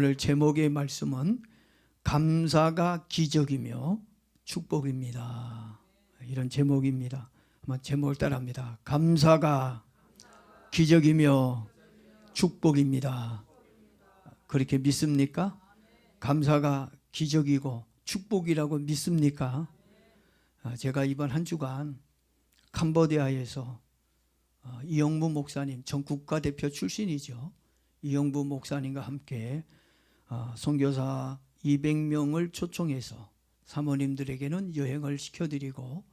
오늘 제목의 말씀은 감사가 기적이며 축복입니다. 이런 제목입니다. 한번 제목을 따라합니다. 감사가 기적이며 축복입니다. 그렇게 믿습니까? 감사가 기적이고 축복이라고 믿습니까? 제가 이번 한 주간 캄보디아에서 이영부 목사님, 전 국가대표 출신이죠. 이영부 목사님과 함께 선교사 200명을 초청해서 사모님들에게는 여행을 시켜드리고,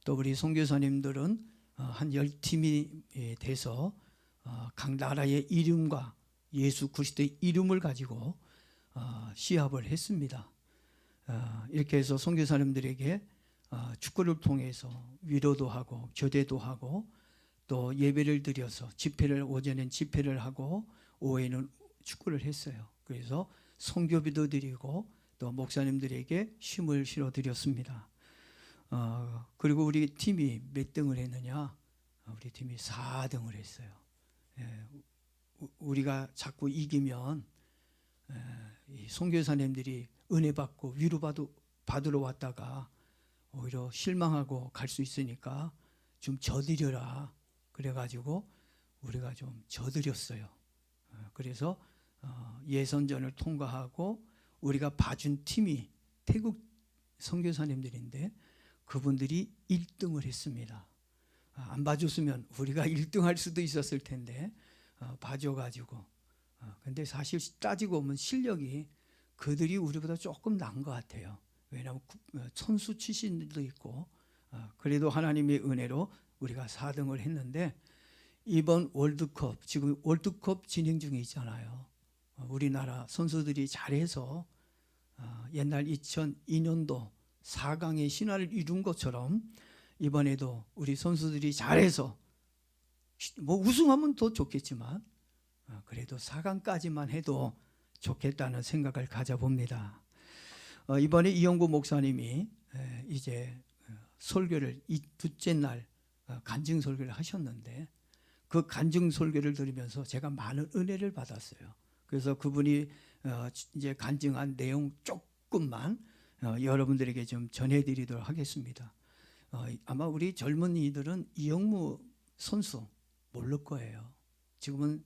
또 우리 선교사님들은 한 10팀이 돼서 각 나라의 이름과 예수 그리스도의 이름을 가지고 시합을 했습니다. 이렇게 해서 선교사님들에게 축구를 통해서 위로도 하고 교대도 하고, 또 예배를 드려서 오전엔 집회를 하고 오후에는 축구를 했어요. 그래서 선교비도 드리고 또 목사님들에게 힘을 실어드렸습니다. 그리고 우리 팀이 몇 등을 했느냐? 우리 팀이 4등을 했어요. 우리가 자꾸 이기면 이 선교사님들이 은혜 받고 위로 받으러 왔다가 오히려 실망하고 갈 수 있으니까 좀 져드려라. 그래가지고 우리가 좀 져드렸어요. 그래서 예선전을 통과하고 우리가 봐준 팀이 태국 선교사님들인데 그분들이 1등을 했습니다. 안 봐줬으면 우리가 1등할 수도 있었을 텐데 봐줘가지고. 근데 사실 따지고 보면 실력이 그들이 우리보다 조금 나은 것 같아요. 왜냐하면 선수 출신들도 있고. 그래도 하나님의 은혜로 우리가 4등을 했는데, 이번 월드컵, 지금 월드컵 진행 중에 있잖아요. 우리나라 선수들이 잘해서 옛날 2002년도 4강의 신화를 이룬 것처럼 이번에도 우리 선수들이 잘해서 뭐 우승하면 더 좋겠지만 그래도 4강까지만 해도 좋겠다는 생각을 가져봅니다. 이번에 이영구 목사님이 이제 설교를 이 둘째 날 간증 설교를 하셨는데, 그 간증 설교를 들으면서 제가 많은 은혜를 받았어요. 그래서 그분이 이제 간증한 내용 조금만 여러분들에게 좀 전해드리도록 하겠습니다. 아마 우리 젊은이들은 이영무 선수 모를 거예요. 지금은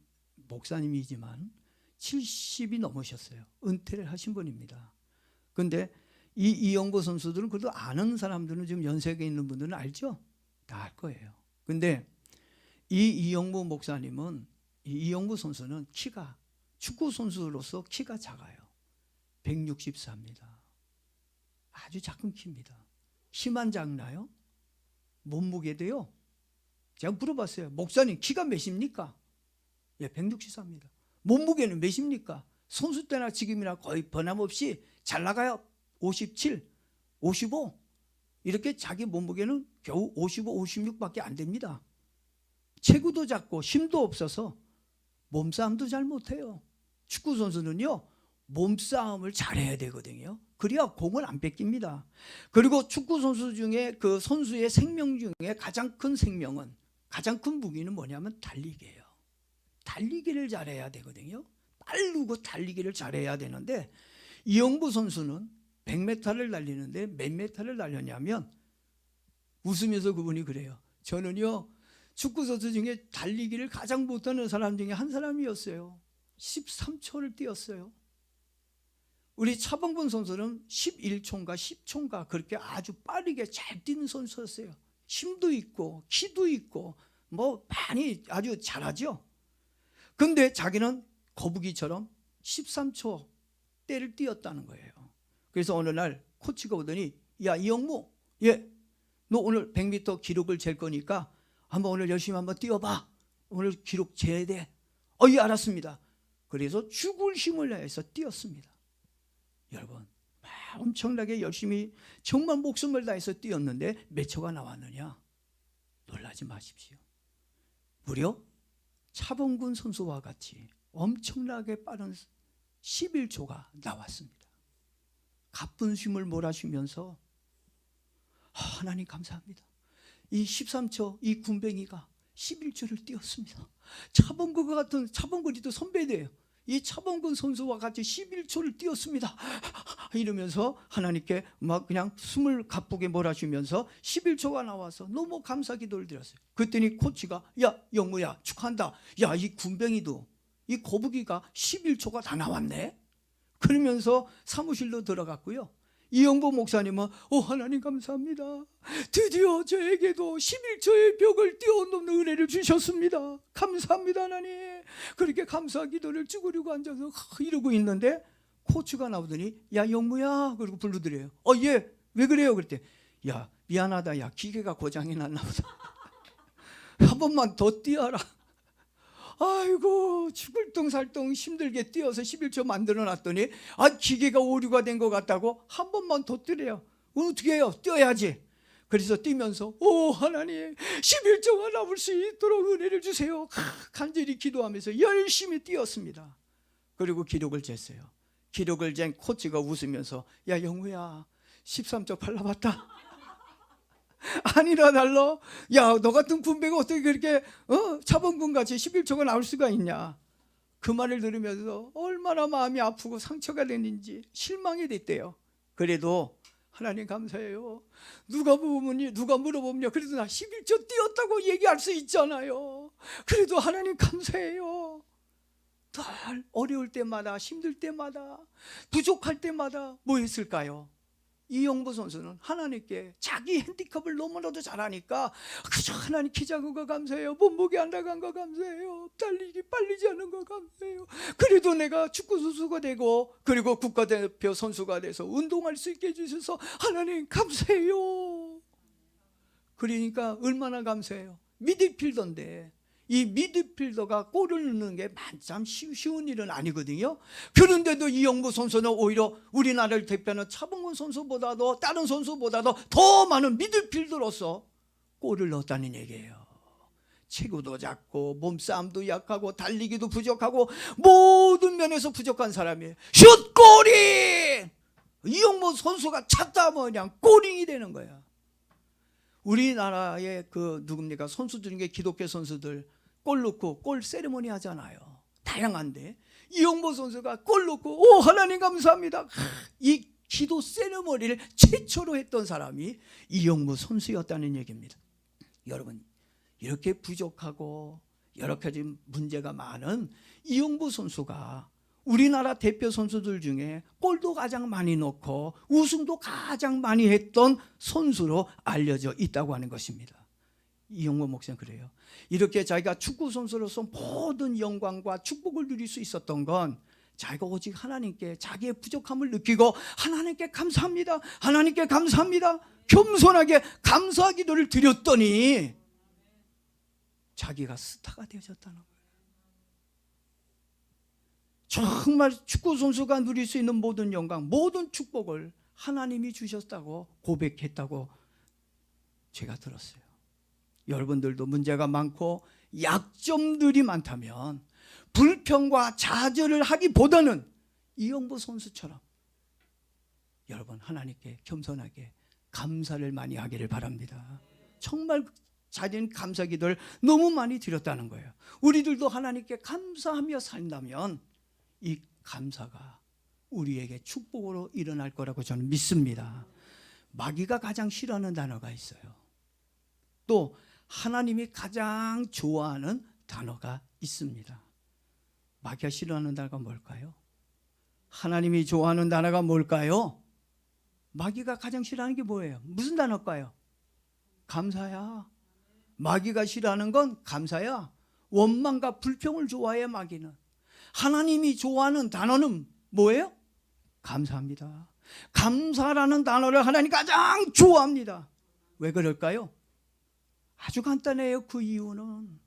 목사님이지만 70이 넘으셨어요. 은퇴를 하신 분입니다. 그런데 이 이영구 선수들은 그래도 아는 사람들은 지금 연세가 있는 분들은 알죠? 다 알 거예요. 근데 이 이영구 목사님은, 이영구 선수는 키가, 축구 선수로서 키가 작아요. 164입니다. 아주 작은 키입니다. 키만 작나요? 몸무게도요. 제가 물어봤어요. 목사님 키가 몇입니까? 예, 164입니다. 몸무게는 몇입니까? 선수 때나 지금이나 거의 변함없이 잘 나가요. 57, 55. 이렇게 자기 몸무게는 겨우 55, 56밖에 안 됩니다. 체구도 작고 힘도 없어서 몸싸움도 잘 못해요. 축구 선수는요, 몸싸움을 잘해야 되거든요. 그래야 공을 안 뺏깁니다. 그리고 축구 선수 중에 그 선수의 생명 중에 가장 큰 생명은, 가장 큰 무기는 뭐냐면 달리기예요. 달리기를 잘해야 되거든요. 빠르고 달리기를 잘해야 되는데, 이영부 선수는 100m를 달리는데 몇 m를 달렸냐면, 웃으면서 그분이 그래요. 저는요, 축구 선수 중에 달리기를 가장 못하는 사람 중에 한 사람이었어요. 13초를 뛰었어요. 우리 차범근 선수는 11초인가 10초인가 그렇게 아주 빠르게 잘 뛰는 선수였어요. 힘도 있고 키도 있고 뭐 많이 아주 잘하죠. 근데 자기는 거북이처럼 13초 때를 뛰었다는 거예요. 그래서 어느 날 코치가 오더니, 야 이영무, 너 오늘 100m 기록을 잴 거니까 한번 오늘 열심히 한번 뛰어봐. 오늘 기록 재야 돼. 예, 알았습니다. 그래서 죽을 힘을 내서 뛰었습니다. 여러분, 엄청나게 열심히 정말 목숨을 다해서 뛰었는데 몇 초가 나왔느냐? 놀라지 마십시오. 무려 차범근 선수와 같이 엄청나게 빠른 11초가 나왔습니다. 가쁜 숨을 몰아쉬면서 하나님 감사합니다. 이 13초 이 군뱅이가 11초를 뛰었습니다. 차범근과 같은, 차범근이도 선배돼요. 이 차범근 선수와 같이 11초를 뛰었습니다. 이러면서 하나님께 막 그냥 숨을 가쁘게 몰아쉬면서 11초가 나와서 너무 감사 기도를 드렸어요. 그랬더니 코치가 야 영무야 축하한다. 야 이 군뱅이도 이 거북이가 11초가 다 나왔네. 그러면서 사무실로 들어갔고요. 이영보 목사님은 하나님 감사합니다. 드디어 저에게도 11초의 벽을 뛰어넘는 은혜를 주셨습니다. 감사합니다 하나님. 그렇게 감사 기도를 쭈그리고 앉아서 이러고 있는데 코치가 나오더니 야 영무야 그러고 불러드려요. 예 왜 그래요? 그랬더니 야 미안하다 야 기계가 고장이 났나 보다. 한 번만 더 뛰어라. 아이고 죽을 똥살똥 힘들게 뛰어서 11초 만들어 놨더니 기계가 오류가 된 것 같다고 한 번만 더 뛰래요. 어떻게 해요? 뛰어야지. 그래서 뛰면서 하나님 11초가 나올 수 있도록 은혜를 주세요. 간절히 기도하면서 열심히 뛰었습니다. 그리고 기록을 쟀어요. 기록을 잰 코치가 웃으면서 야 영우야 13초 발라봤다. 아니라 달러. 야 너 같은 군배가 어떻게 그렇게 차범근같이 11초가 나올 수가 있냐. 그 말을 들으면서 얼마나 마음이 아프고 상처가 됐는지 실망이 됐대요. 그래도 하나님 감사해요. 누가 물어보면요 그래도 나 11초 뛰었다고 얘기할 수 있잖아요. 그래도 하나님 감사해요. 늘 어려울 때마다 힘들 때마다 부족할 때마다 뭐 했을까요? 이영보 선수는 하나님께 자기 핸디캡을 너무나도 잘하니까 그저 하나님 키 작은 거 감사해요. 몸무게 안 나간 거 감사해요. 달리기 빨리지 않은 거 감사해요. 그래도 내가 축구 선수가 되고 그리고 국가대표 선수가 돼서 운동할 수 있게 해주셔서 하나님 감사해요. 그러니까 얼마나 감사해요. 미드필더인데 이 미드필더가 골을 넣는 게 참 쉬운 일은 아니거든요. 그런데도 이영보 선수는 오히려 우리나라를 대표하는 차범근 선수보다도 다른 선수보다도 더 많은 미드필더로서 골을 넣었다는 얘기예요. 체구도 작고 몸싸움도 약하고 달리기도 부족하고 모든 면에서 부족한 사람이에요. 슛 골이 이영보 선수가 찼다 하면 그냥 골인이 되는 거야. 우리나라의 누굽니까 선수들 중에 기독교 선수들 골 넣고 골 세리머니 하잖아요. 다양한데 이영보 선수가 골 넣고 하나님 감사합니다. 이 기도 세리머니를 최초로 했던 사람이 이영보 선수였다는 얘기입니다. 여러분 이렇게 부족하고 여러 가지 문제가 많은 이영보 선수가 우리나라 대표 선수들 중에 골도 가장 많이 넣고 우승도 가장 많이 했던 선수로 알려져 있다고 하는 것입니다. 이영보 목사는 그래요. 이렇게 자기가 축구 선수로서 모든 영광과 축복을 누릴 수 있었던 건 자기가 오직 하나님께 자기의 부족함을 느끼고 하나님께 감사합니다. 하나님께 감사합니다. 겸손하게 감사 기도를 드렸더니 자기가 스타가 되어졌다는 거예요. 정말 축구 선수가 누릴 수 있는 모든 영광, 모든 축복을 하나님이 주셨다고 고백했다고 제가 들었어요. 여러분들도 문제가 많고 약점들이 많다면 불평과 좌절을 하기보다는 이영보 선수처럼 여러분 하나님께 겸손하게 감사를 많이 하기를 바랍니다. 정말 자기는 감사 기도를 너무 많이 드렸다는 거예요. 우리들도 하나님께 감사하며 산다면 이 감사가 우리에게 축복으로 일어날 거라고 저는 믿습니다. 마귀가 가장 싫어하는 단어가 있어요. 또 하나님이 가장 좋아하는 단어가 있습니다. 마귀가 싫어하는 단어가 뭘까요? 하나님이 좋아하는 단어가 뭘까요? 마귀가 가장 싫어하는 게 뭐예요? 무슨 단어일까요? 감사야. 마귀가 싫어하는 건 감사야. 원망과 불평을 좋아해 마귀는. 하나님이 좋아하는 단어는 뭐예요? 감사합니다. 감사라는 단어를 하나님 가장 좋아합니다. 왜 그럴까요? 아주 간단해요. 그 이유는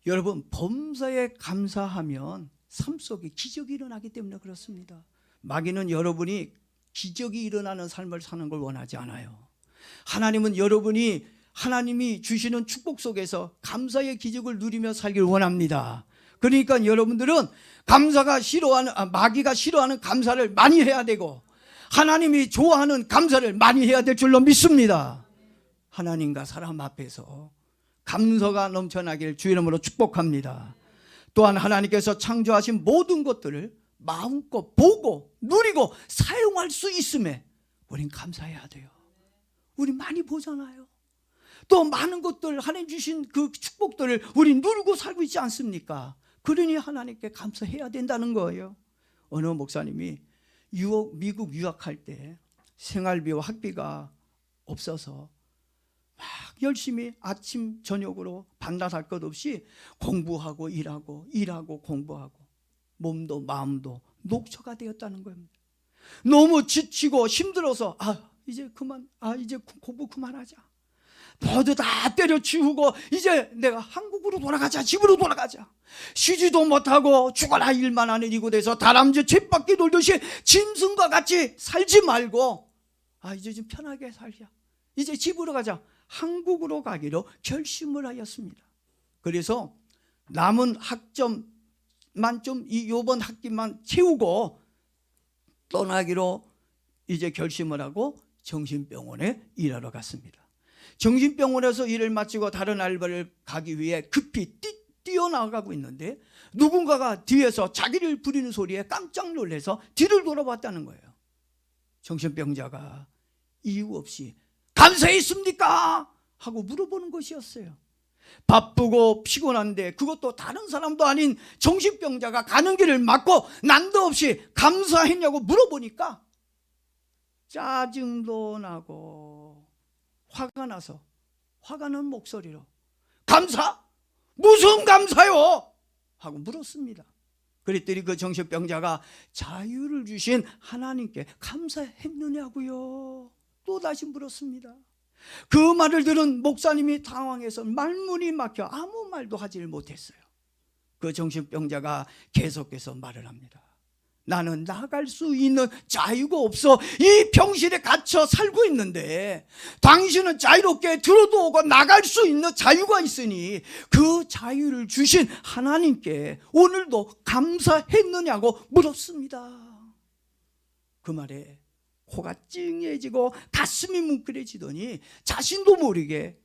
여러분 범사에 감사하면 삶 속에 기적이 일어나기 때문에 그렇습니다. 마귀는 여러분이 기적이 일어나는 삶을 사는 걸 원하지 않아요. 하나님은 여러분이 하나님이 주시는 축복 속에서 감사의 기적을 누리며 살길 원합니다. 그러니까 여러분들은 마귀가 싫어하는 감사를 많이 해야 되고 하나님이 좋아하는 감사를 많이 해야 될 줄로 믿습니다. 하나님과 사람 앞에서 감사가 넘쳐나길 주 이름으로 축복합니다. 또한 하나님께서 창조하신 모든 것들을 마음껏 보고 누리고 사용할 수 있음에 우린 감사해야 돼요. 우리 많이 보잖아요. 또 많은 것들 하나님 주신 그 축복들을 우리 누리고 살고 있지 않습니까? 그러니 하나님께 감사해야 된다는 거예요. 어느 목사님이 미국 유학할 때 생활비와 학비가 없어서 막 열심히 아침 저녁으로 반나절 것 없이 공부하고 일하고 공부하고 몸도 마음도 녹초가 되었다는 겁니다. 너무 지치고 힘들어서 이제 공부 그만하자. 모두 다 때려치우고 이제 내가 한국으로 돌아가자, 집으로 돌아가자. 쉬지도 못하고 죽어라 일만 하는 이곳에서 다람쥐 쳇바퀴 돌듯이 짐승과 같이 살지 말고 이제 좀 편하게 살자. 이제 집으로 가자. 한국으로 가기로 결심을 하였습니다. 그래서 남은 학점만 요번 학기만 채우고 떠나기로 이제 결심을 하고 정신병원에 일하러 갔습니다. 정신병원에서 일을 마치고 다른 알바를 가기 위해 급히 뛰어나가고 있는데 누군가가 뒤에서 자기를 부리는 소리에 깜짝 놀라서 뒤를 돌아봤다는 거예요. 정신병자가 이유 없이 감사했습니까? 하고 물어보는 것이었어요. 바쁘고 피곤한데 그것도 다른 사람도 아닌 정신병자가 가는 길을 막고 난도없이 감사했냐고 물어보니까 짜증도 나고 화가 나서 화가 난 목소리로 감사? 무슨 감사요? 하고 물었습니다. 그랬더니 그 정신병자가 자유를 주신 하나님께 감사했느냐고요? 또 다시 물었습니다. 그 말을 들은 목사님이 당황해서 말문이 막혀 아무 말도 하지를 못했어요. 그 정신병자가 계속해서 말을 합니다. 나는 나갈 수 있는 자유가 없어 이 병실에 갇혀 살고 있는데 당신은 자유롭게 들어도 오고 나갈 수 있는 자유가 있으니 그 자유를 주신 하나님께 오늘도 감사했느냐고 물었습니다. 그 말에 코가 찡해지고 가슴이 뭉클해지더니 자신도 모르게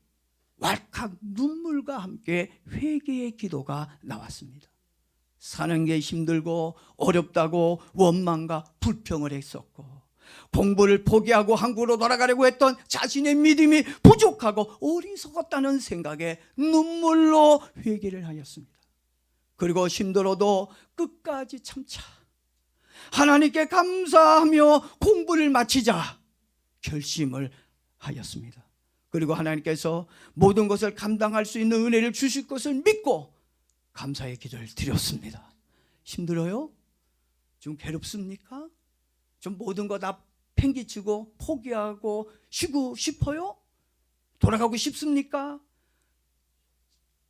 왈칵 눈물과 함께 회개의 기도가 나왔습니다. 사는 게 힘들고 어렵다고 원망과 불평을 했었고 공부를 포기하고 한국으로 돌아가려고 했던 자신의 믿음이 부족하고 어리석었다는 생각에 눈물로 회개를 하였습니다. 그리고 힘들어도 끝까지 참자 하나님께 감사하며 공부를 마치자 결심을 하였습니다. 그리고 하나님께서 모든 것을 감당할 수 있는 은혜를 주실 것을 믿고 감사의 기도를 드렸습니다. 힘들어요? 좀 괴롭습니까? 좀 모든 거 다 팽개치고 포기하고 쉬고 싶어요? 돌아가고 싶습니까?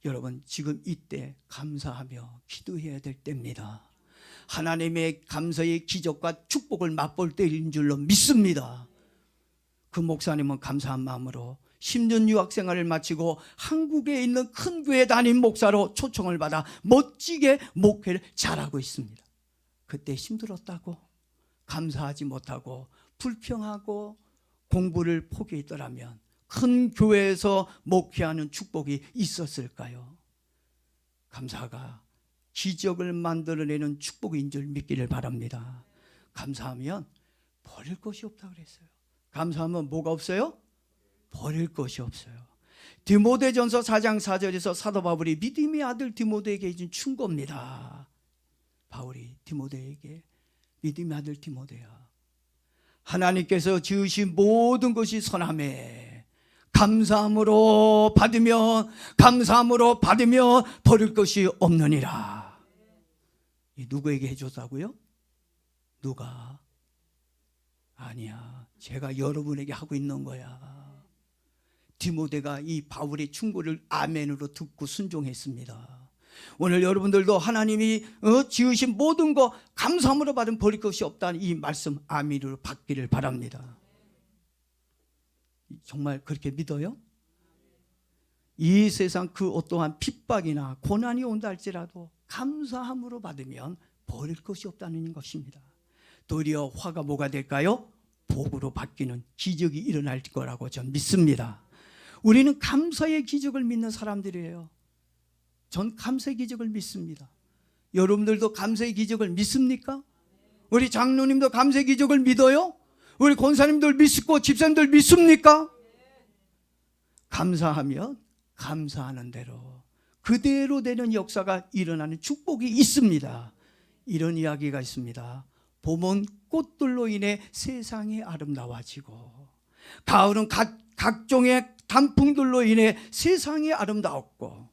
여러분 지금 이때 감사하며 기도해야 될 때입니다. 하나님의 감사의 기적과 축복을 맛볼 때인 줄로 믿습니다. 그 목사님은 감사한 마음으로 10년 유학생활을 마치고 한국에 있는 큰 교회 담임 목사로 초청을 받아 멋지게 목회를 잘하고 있습니다. 그때 힘들었다고 감사하지 못하고 불평하고 공부를 포기했더라면 큰 교회에서 목회하는 축복이 있었을까요? 감사가 기적을 만들어내는 축복인 줄 믿기를 바랍니다. 감사하면 버릴 것이 없다고 그랬어요. 감사하면 뭐가 없어요? 버릴 것이 없어요. 디모데전서 4장 4절에서 사도 바울이 믿음의 아들 디모데에게 해준 충고입니다. 바울이 디모데에게 믿음의 아들 디모데야 하나님께서 지으신 모든 것이 선하매 감사함으로 받으며 버릴 것이 없느니라. 누구에게 해줬다고요? 누가? 아니야. 제가 여러분에게 하고 있는 거야. 디모데가 이 바울의 충고를 아멘으로 듣고 순종했습니다. 오늘 여러분들도 하나님이 지으신 모든 거 감사함으로 받은 버릴 것이 없다는 이 말씀 아멘으로 받기를 바랍니다. 정말 그렇게 믿어요? 이 세상 그 어떠한 핍박이나 고난이 온다 할지라도 감사함으로 받으면 버릴 것이 없다는 것입니다. 도리어 화가 뭐가 될까요? 복으로 바뀌는 기적이 일어날 거라고 전 믿습니다. 우리는 감사의 기적을 믿는 사람들이에요. 전 감사의 기적을 믿습니다. 여러분들도 감사의 기적을 믿습니까? 우리 장로님도 감사의 기적을 믿어요? 우리 권사님들 믿고 집사님들 믿습니까? 감사하면 감사하는 대로 그대로 되는 역사가 일어나는 축복이 있습니다. 이런 이야기가 있습니다. 봄은 꽃들로 인해 세상이 아름다워지고, 가을은 각종의 단풍들로 인해 세상이 아름다웠고,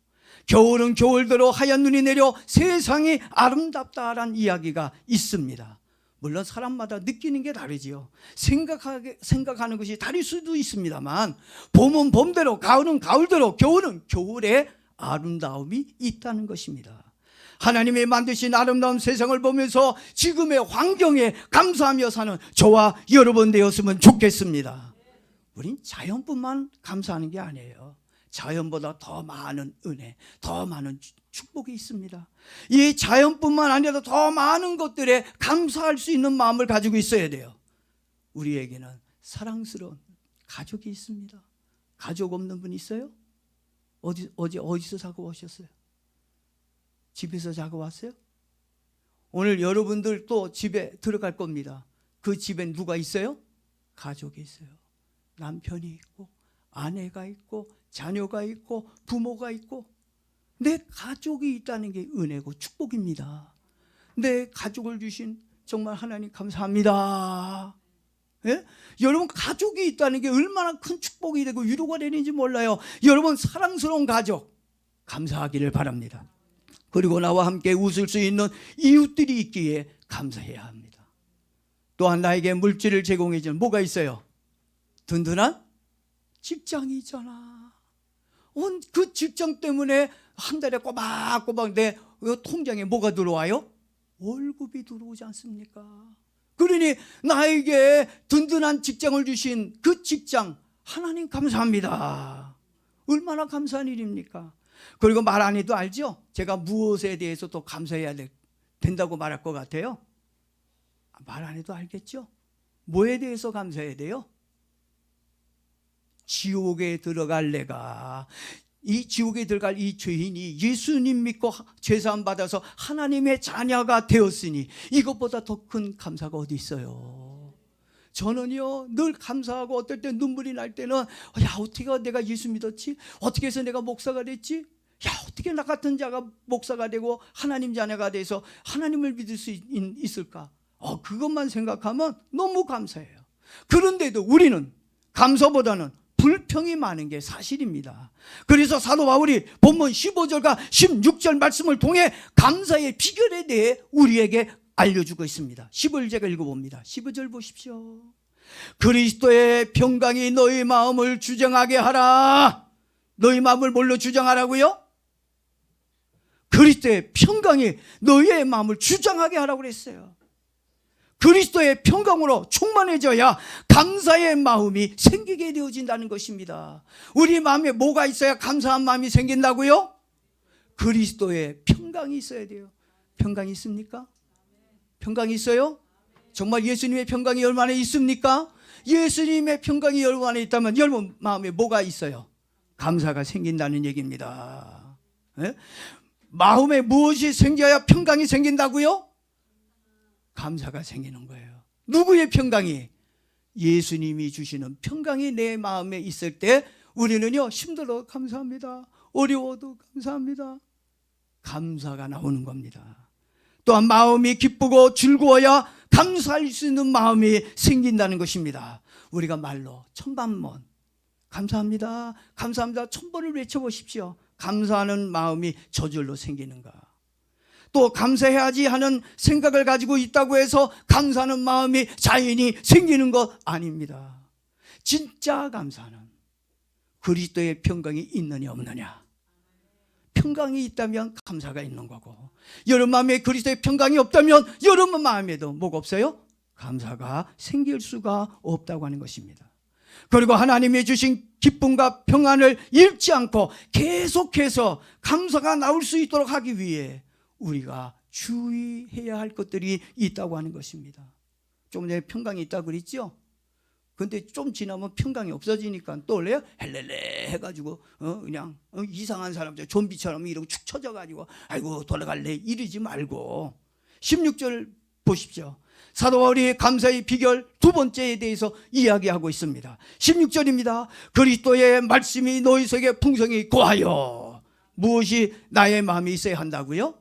겨울은 겨울대로 하얀 눈이 내려 세상이 아름답다라는 이야기가 있습니다. 물론 사람마다 느끼는 게 다르지요. 생각하는 것이 다를 수도 있습니다만, 봄은 봄대로, 가을은 가을대로, 겨울은 겨울의 아름다움이 있다는 것입니다. 하나님이 만드신 아름다운 세상을 보면서 지금의 환경에 감사하며 사는 저와 여러분 되었으면 좋겠습니다. 우린 자연뿐만 감사하는 게 아니에요. 자연보다 더 많은 은혜, 더 많은 축복이 있습니다. 이 자연뿐만 아니라 더 많은 것들에 감사할 수 있는 마음을 가지고 있어야 돼요. 우리에게는 사랑스러운 가족이 있습니다. 가족 없는 분 있어요? 어제 어디서 자고 오셨어요? 집에서 자고 왔어요? 오늘 여러분들 또 집에 들어갈 겁니다. 그 집엔 누가 있어요? 가족이 있어요. 남편이 있고, 아내가 있고, 자녀가 있고, 부모가 있고, 내 가족이 있다는 게 은혜고 축복입니다. 내 가족을 주신 정말 하나님 감사합니다. 예? 여러분, 가족이 있다는 게 얼마나 큰 축복이 되고 위로가 되는지 몰라요. 여러분, 사랑스러운 가족 감사하기를 바랍니다. 그리고 나와 함께 웃을 수 있는 이웃들이 있기에 감사해야 합니다. 또한 나에게 물질을 제공해 주는 뭐가 있어요? 든든한 직장이 있잖아. 그 직장 때문에 한 달에 꼬박꼬박 내 통장에 뭐가 들어와요? 월급이 들어오지 않습니까? 그러니 나에게 든든한 직장을 주신 그 직장, 하나님 감사합니다. 얼마나 감사한 일입니까? 그리고 말 안 해도 알죠? 제가 무엇에 대해서 또 감사해야 된다고 말할 것 같아요? 말 안 해도 알겠죠? 뭐에 대해서 감사해야 돼요? 지옥에 들어갈 내가, 이 지옥에 들어갈 이 죄인이 예수님 믿고 죄사함 받아서 하나님의 자녀가 되었으니 이것보다 더 큰 감사가 어디 있어요? 저는요 늘 감사하고, 어떨 때 눈물이 날 때는 야, 어떻게 내가 예수 믿었지? 어떻게 해서 내가 목사가 됐지? 야, 어떻게 나 같은 자가 목사가 되고 하나님 자녀가 돼서 하나님을 믿을 수 있을까? 그것만 생각하면 너무 감사해요. 그런데도 우리는 감사보다는 불평이 많은 게 사실입니다. 그래서 사도 바울이 본문 15절과 16절 말씀을 통해 감사의 비결에 대해 우리에게 알려주고 있습니다. 15절 읽어봅니다. 15절 보십시오. 그리스도의 평강이 너희 마음을 주장하게 하라. 너희 마음을 뭘로 주장하라고요? 그리스도의 평강이 너희의 마음을 주장하게 하라고 그랬어요. 그리스도의 평강으로 충만해져야 감사의 마음이 생기게 되어진다는 것입니다. 우리 마음에 뭐가 있어야 감사한 마음이 생긴다고요? 그리스도의 평강이 있어야 돼요. 평강이 있습니까? 평강이 있어요? 정말 예수님의 평강이 얼마나 있습니까? 예수님의 평강이 얼마나 있다면 여러분 마음에 뭐가 있어요? 감사가 생긴다는 얘기입니다. 네? 마음에 무엇이 생겨야 평강이 생긴다고요? 감사가 생기는 거예요. 누구의 평강이? 예수님이 주시는 평강이 내 마음에 있을 때 우리는요 힘들어도 감사합니다. 어려워도 감사합니다. 감사가 나오는 겁니다. 또한 마음이 기쁘고 즐거워야 감사할 수 있는 마음이 생긴다는 것입니다. 우리가 말로 천만번 감사합니다, 감사합니다 1000번을 외쳐보십시오. 감사하는 마음이 저절로 생기는가? 또 감사해야지 하는 생각을 가지고 있다고 해서 감사하는 마음이 자연히 생기는 것 아닙니다. 진짜 감사는 그리스도의 평강이 있느냐 없느냐. 평강이 있다면 감사가 있는 거고, 여러분 마음에 그리스도의 평강이 없다면 여러분 마음에도 뭐가 없어요? 감사가 생길 수가 없다고 하는 것입니다. 그리고 하나님이 주신 기쁨과 평안을 잃지 않고 계속해서 감사가 나올 수 있도록 하기 위해 우리가 주의해야 할 것들이 있다고 하는 것입니다. 좀 전에 평강이 있다고 그랬죠? 근데 좀 지나면 평강이 없어지니까 또 원래요 헬렐레 해가지고 그냥 이상한 사람들 좀비처럼 이러고 축 처져가지고 아이고 돌아갈래 이러지 말고 16절 보십시오. 사도 바울이 감사의 비결 두 번째에 대해서 이야기하고 있습니다. 16절입니다. 그리스도의 말씀이 너희 속에 풍성히 거하여. 무엇이 나의 마음에 있어야 한다고요?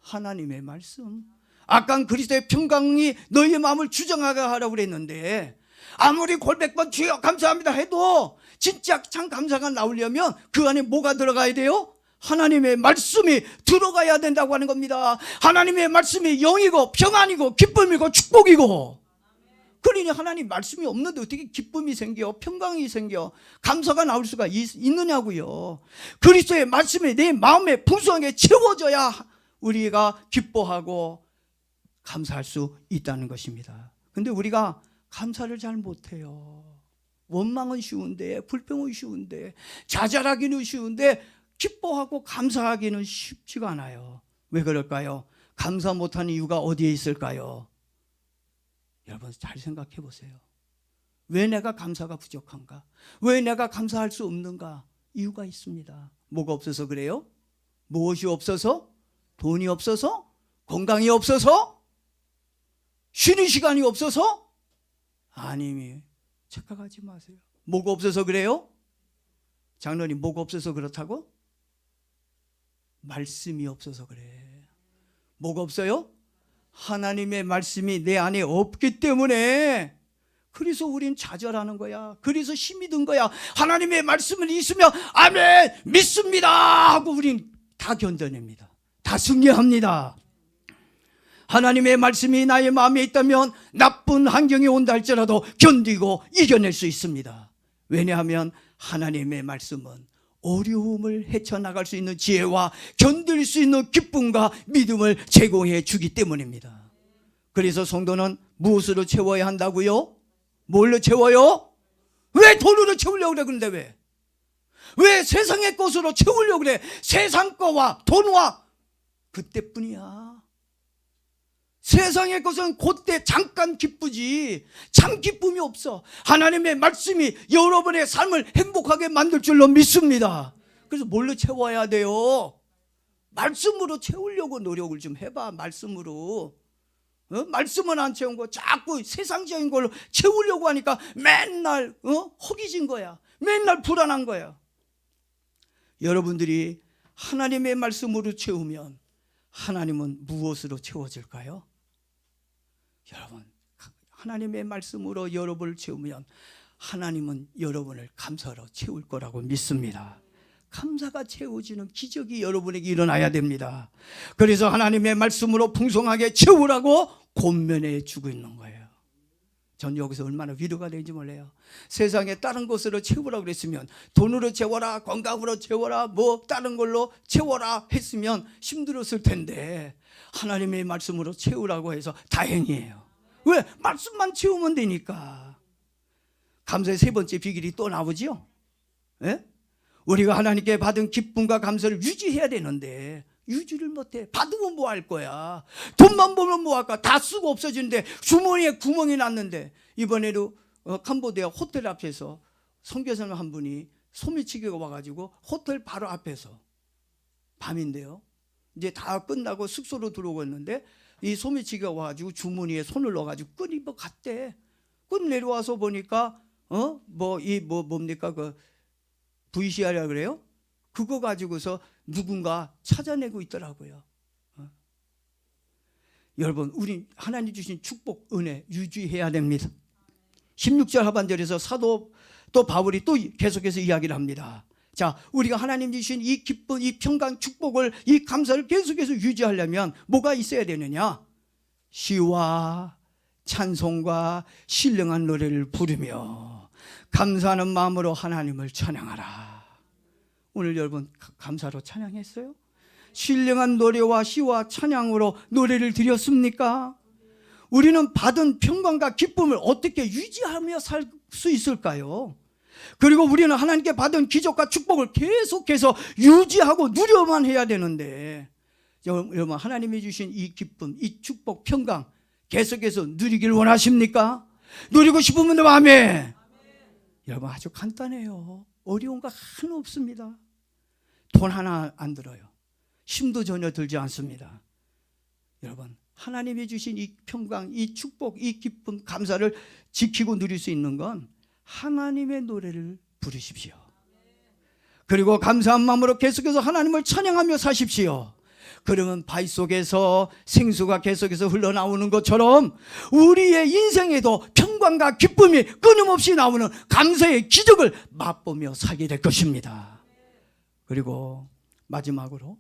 하나님의 말씀. 아까 그리스도의 평강이 너희의 마음을 주장하게 하라고 그랬는데 아무리 골백번 주여 감사합니다 해도 진짜 참 감사가 나오려면 그 안에 뭐가 들어가야 돼요? 하나님의 말씀이 들어가야 된다고 하는 겁니다. 하나님의 말씀이 영이고 평안이고 기쁨이고 축복이고. 그러니 하나님 말씀이 없는데 어떻게 기쁨이 생겨 평강이 생겨 감사가 나올 수가 있느냐고요. 그리스도의 말씀이 내 마음에 풍성하게 채워져야 우리가 기뻐하고 감사할 수 있다는 것입니다. 근데 우리가 감사를 잘 못해요. 원망은 쉬운데 불평은 쉬운데 좌절하기는 쉬운데 기뻐하고 감사하기는 쉽지가 않아요. 왜 그럴까요? 감사 못하는 이유가 어디에 있을까요? 여러분 잘 생각해 보세요. 왜 내가 감사가 부족한가? 왜 내가 감사할 수 없는가? 이유가 있습니다. 뭐가 없어서 그래요? 무엇이 없어서? 돈이 없어서? 건강이 없어서? 쉬는 시간이 없어서? 아니, 착각하지 마세요. 뭐가 없어서 그래요? 장로님 뭐가 없어서 그렇다고? 말씀이 없어서 그래. 뭐가 없어요? 하나님의 말씀이 내 안에 없기 때문에. 그래서 우린 좌절하는 거야. 그래서 힘이 든 거야. 하나님의 말씀은 있으면 아멘 믿습니다 하고 우린 다 견뎌냅니다. 다 승리합니다. 하나님의 말씀이 나의 마음에 있다면 나쁜 환경이 온다 할지라도 견디고 이겨낼 수 있습니다. 왜냐하면 하나님의 말씀은 어려움을 헤쳐나갈 수 있는 지혜와 견딜 수 있는 기쁨과 믿음을 제공해 주기 때문입니다. 그래서 성도는 무엇으로 채워야 한다고요? 뭘로 채워요? 왜 돈으로 채우려고 그래? 근데 왜 세상의 것으로 채우려고 그래? 세상 거와 돈과 그때뿐이야. 세상의 것은 그때 잠깐 기쁘지 참 기쁨이 없어. 하나님의 말씀이 여러분의 삶을 행복하게 만들 줄로 믿습니다. 그래서 뭘로 채워야 돼요? 말씀으로 채우려고 노력을 좀 해봐. 말씀으로. 말씀은 안 채운 거 자꾸 세상적인 걸로 채우려고 하니까 맨날 허기진 거야. 맨날 불안한 거야. 여러분들이 하나님의 말씀으로 채우면 하나님은 무엇으로 채워질까요? 여러분, 하나님의 말씀으로 여러분을 채우면 하나님은 여러분을 감사로 채울 거라고 믿습니다. 감사가 채워지는 기적이 여러분에게 일어나야 됩니다. 그래서 하나님의 말씀으로 풍성하게 채우라고 권면해 주고 있는 거예요. 전 여기서 얼마나 위로가 되는지 몰라요. 세상에 다른 것으로 채우라고 그랬으면 돈으로 채워라, 건강으로 채워라, 뭐 다른 걸로 채워라 했으면 힘들었을 텐데 하나님의 말씀으로 채우라고 해서 다행이에요. 왜? 말씀만 채우면 되니까. 감사의 세 번째 비결이 또 나오죠. 예? 우리가 하나님께 받은 기쁨과 감사를 유지해야 되는데 유지를 못해. 받으면 뭐 할 거야? 돈만 벌면 뭐 할까? 다 쓰고 없어지는데 주머니에 구멍이 났는데 이번에도 캄보디아 호텔 앞에서 선교사님 한 분이 소매치기가 와가지고 호텔 바로 앞에서 밤인데요. 이제 다 끝나고 숙소로 들어오고 있는데 이 소매치기가 와가지고 주머니에 손을 넣어가지고 끈이 뭐 갔대. 끈 내려와서 보니까 뭡니까 그 VCR이라 그래요? 그거 가지고서 누군가 찾아내고 있더라고요. 여러분, 우리 하나님 주신 축복, 은혜 유지해야 됩니다. 16절 하반절에서 사도 또 바울이 또 계속해서 이야기를 합니다. 자, 우리가 하나님 주신 이 기쁨, 이 평강, 축복을, 이 감사를 계속해서 유지하려면 뭐가 있어야 되느냐? 시와 찬송과 신령한 노래를 부르며 감사하는 마음으로 하나님을 찬양하라. 오늘 여러분 감사로 찬양했어요? 신령한 노래와 시와 찬양으로 노래를 드렸습니까? 우리는 받은 평강과 기쁨을 어떻게 유지하며 살 수 있을까요? 그리고 우리는 하나님께 받은 기적과 축복을 계속해서 유지하고 누려만 해야 되는데 여러분 하나님이 주신 이 기쁨, 이 축복, 평강 계속해서 누리길 원하십니까? 누리고 싶으면 아멘. 여러분 아주 간단해요. 어려운 거 하나 없습니다. 돈 하나 안 들어요. 힘도 전혀 들지 않습니다. 여러분 하나님이 주신 이 평강, 이 축복, 이 기쁨, 감사를 지키고 누릴 수 있는 건 하나님의 노래를 부르십시오. 그리고 감사한 마음으로 계속해서 하나님을 찬양하며 사십시오. 그러면 바위 속에서 생수가 계속해서 흘러나오는 것처럼 우리의 인생에도 평강과 기쁨이 끊임없이 나오는 감사의 기적을 맛보며 살게 될 것입니다. 그리고 마지막으로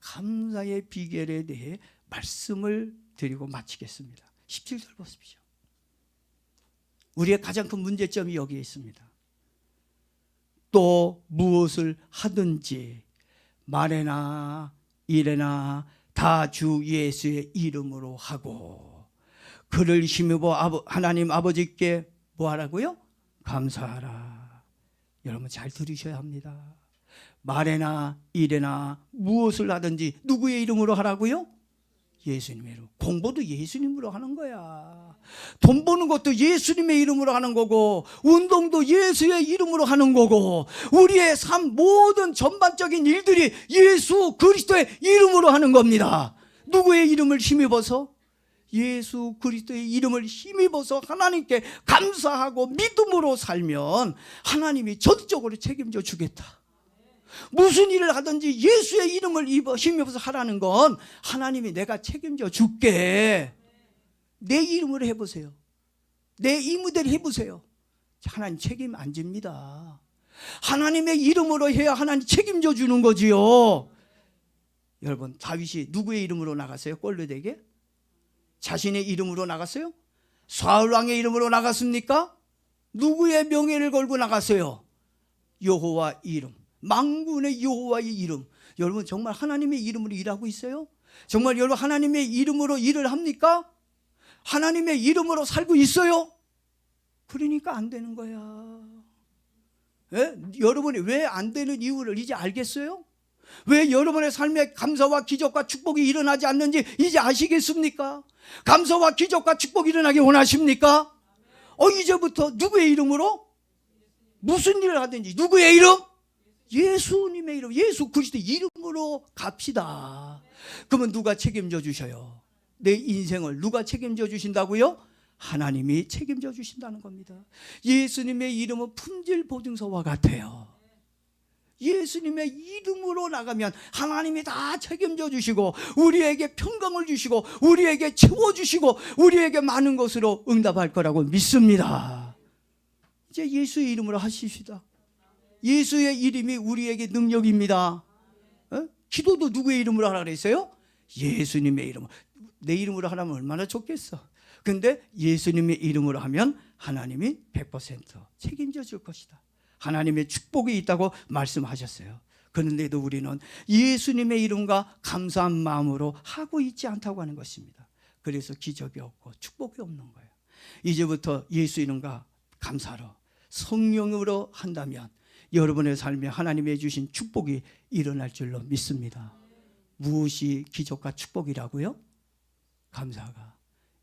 감사의 비결에 대해 말씀을 드리고 마치겠습니다. 17절 보십시오. 우리의 가장 큰 문제점이 여기에 있습니다. 또 무엇을 하든지 말에나 일에나 다 주 예수의 이름으로 하고 그를 힘입어 하나님 아버지께 뭐 하라고요? 감사하라. 여러분 잘 들으셔야 합니다. 말에나 일에나 무엇을 하든지 누구의 이름으로 하라고요? 예수님의 이름. 공부도 예수님으로 하는 거야. 돈 버는 것도 예수님의 이름으로 하는 거고, 운동도 예수의 이름으로 하는 거고, 우리의 삶 모든 전반적인 일들이 예수 그리스도의 이름으로 하는 겁니다. 누구의 이름을 힘입어서? 예수 그리스도의 이름을 힘입어서 하나님께 감사하고 믿음으로 살면 하나님이 전적으로 책임져 주겠다. 무슨 일을 하든지 예수의 이름을 힘입어서 하라는 건 하나님이 내가 책임져 줄게. 내 이름으로 해보세요. 내 이무대로 해보세요. 하나님 책임 안 집니다. 하나님의 이름으로 해야 하나님 책임져 주는 거지요. 여러분 다윗이 누구의 이름으로 나갔어요? 골로대게? 자신의 이름으로 나갔어요? 사울왕의 이름으로 나갔습니까? 누구의 명예를 걸고 나갔어요? 여호와 이름, 만군의 여호와의 이름. 여러분 정말 하나님의 이름으로 일하고 있어요? 정말 여러분 하나님의 이름으로 일을 합니까? 하나님의 이름으로 살고 있어요? 그러니까 안 되는 거야. 예? 여러분이 왜 안 되는 이유를 이제 알겠어요? 왜 여러분의 삶에 감사와 기적과 축복이 일어나지 않는지 이제 아시겠습니까? 감사와 기적과 축복이 일어나기 원하십니까? 이제부터 누구의 이름으로? 무슨 일을 하든지 누구의 이름? 예수님의 이름, 예수 그리스도의 이름으로 갑시다. 그러면 누가 책임져 주셔요? 내 인생을 누가 책임져 주신다고요? 하나님이 책임져 주신다는 겁니다. 예수님의 이름은 품질 보증서와 같아요. 예수님의 이름으로 나가면 하나님이 다 책임져 주시고 우리에게 평강을 주시고 우리에게 채워주시고 우리에게 많은 것으로 응답할 거라고 믿습니다. 이제 예수의 이름으로 하십시다. 예수의 이름이 우리에게 능력입니다. 기도도 누구의 이름으로 하라 그랬어요? 예수님의 이름. 내 이름으로 하라면 얼마나 좋겠어. 근데 예수님의 이름으로 하면 하나님이 100% 책임져 줄 것이다. 하나님의 축복이 있다고 말씀하셨어요. 그런데도 우리는 예수님의 이름과 감사한 마음으로 하고 있지 않다고 하는 것입니다. 그래서 기적이 없고 축복이 없는 거예요. 이제부터 예수 이름과 감사로 성령으로 한다면 여러분의 삶에 하나님이 주신 축복이 일어날 줄로 믿습니다. 무엇이 기적과 축복이라고요? 감사가.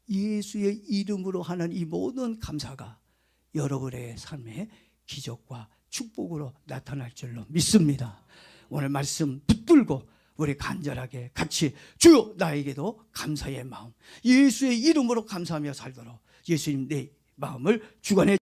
예수의 이름으로 하는 이 모든 감사가 여러분의 삶에 기적과 축복으로 나타날 줄로 믿습니다. 오늘 말씀 붙들고 우리 간절하게 같이 주여 나에게도 감사의 마음, 예수의 이름으로 감사하며 살도록 예수님 내 마음을 주관해